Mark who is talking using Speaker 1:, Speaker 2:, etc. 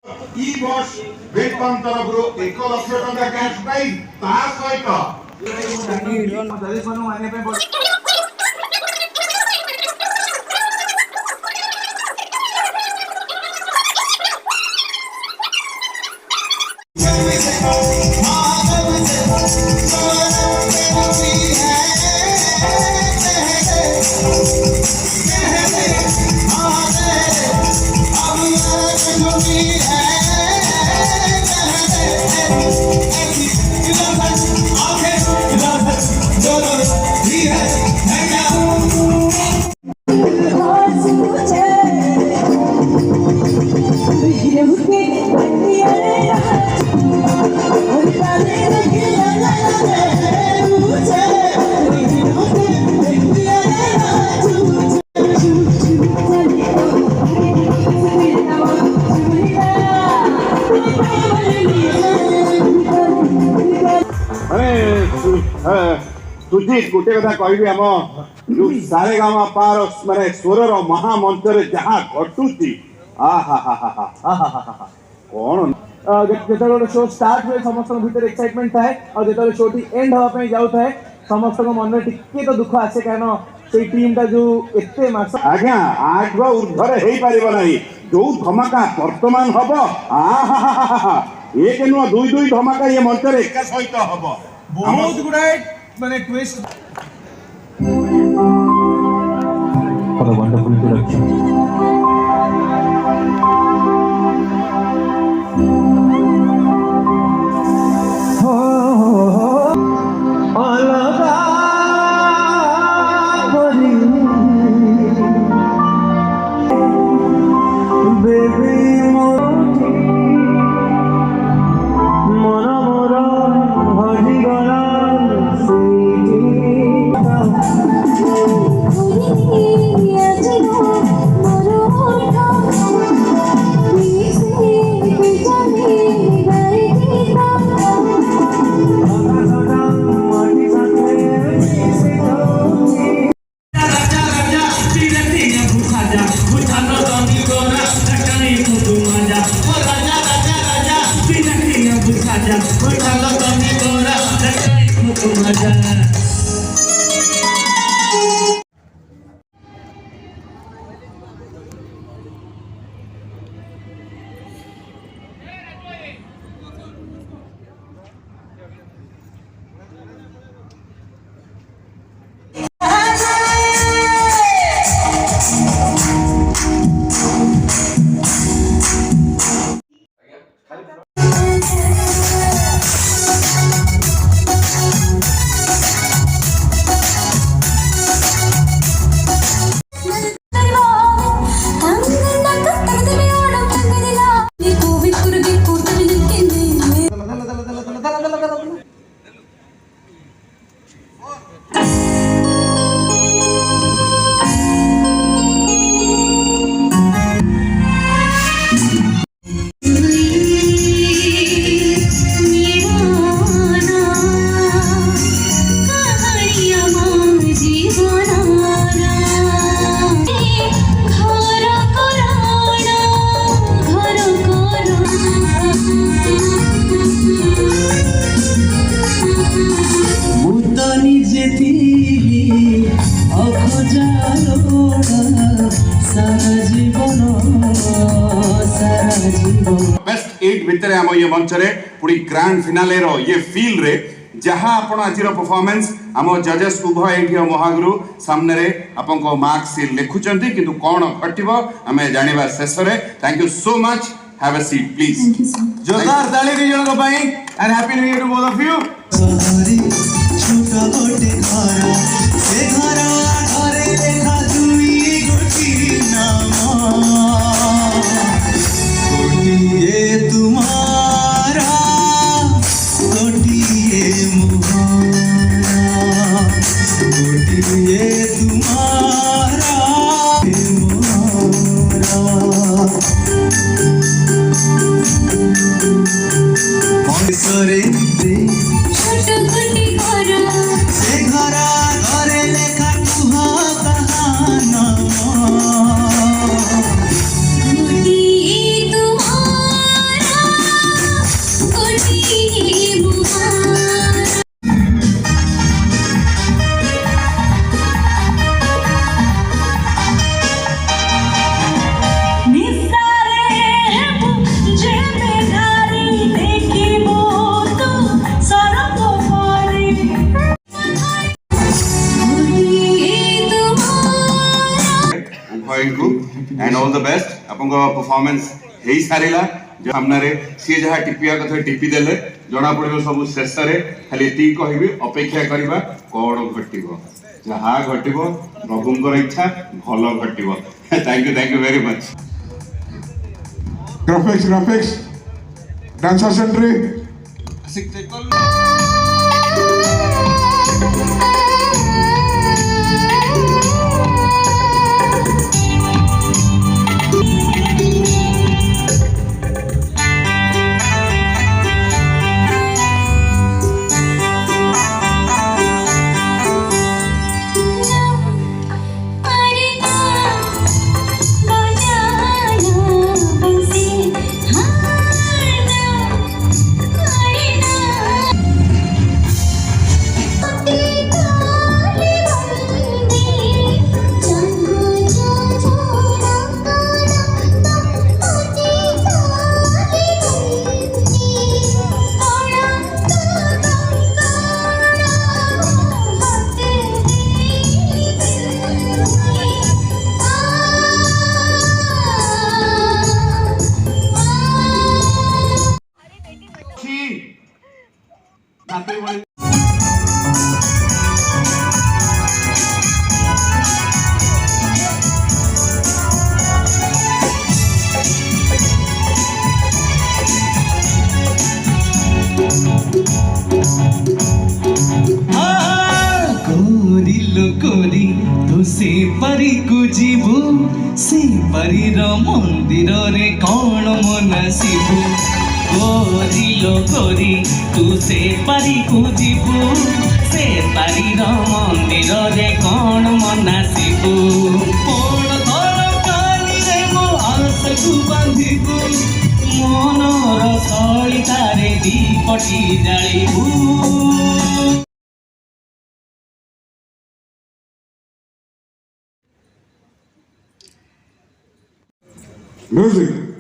Speaker 1: ई boss welcome तरफ 1 लाख टका cash prize ता सहित सुजीत गोटे कथा कहबी आम जो सारे गामा पार माने स्वर महामंच जहाँ घटुची कौन
Speaker 2: जो शो स्टार्ट हुए समस्त भीतर एक्साइटमेंट थाए और जो शो टी एंड होगा जाऊ थाए समस्त मन टिके तो दुख आसे कहना से टीम टा जो एते मास
Speaker 1: आज्ञा 8 ऊर्ध्वर हे पारिबो नाही जो धमाका वर्तमान हबो एक नुआ दुई दुई धमाका ये मंच रे एका सहित हबो
Speaker 2: बहुत गुडाय माने twist
Speaker 3: for a wonderful introduction.
Speaker 1: Best 8 भितर आम ये मंच रे पूरी ग्रांड फिनाले रो ये फील रे जहाँ आपण आज परफॉर्मेंस आम जजेस उभय एठी महागुरु सामने रे आपन को मार्क्स लिखुचंती किंतु कोन घटिबो हमें जानिबा शेष रे thank you so much have a seat please
Speaker 2: जोरदार ताली दी जण को पई and happy new year to both of you
Speaker 4: छोटा गोटे घर से घरे देखा जुई गोटी नामा गोटिए तुम्हारा गोटिए मुहारा गोटिए तुम्हारा मुहारा सरे छोटा गोटी घर
Speaker 1: ऑल द बेस्ट आपन परफॉर्मेंस हेई सारिला जो सामने रे सी जहा टिपिया कथा टिपी देले जना पड़िबो सब शेष रे खाली एती कहबी अपेक्षा करबा कोन घटिबो जहा घटिबो प्रभुंकर इच्छा भलो घटिबो thank you very much
Speaker 5: graphics dancer entry
Speaker 4: कोरी तो से परी को जीवु से परी रो मंदिर रे कौन मन शिवु कोरी तू से परी को जीवु से परी रो मंदिर रे कौन मन शिवु कोण धर काली रे मो आस को बांधिबु मनर सलितारे दीपटी जालिबु
Speaker 5: music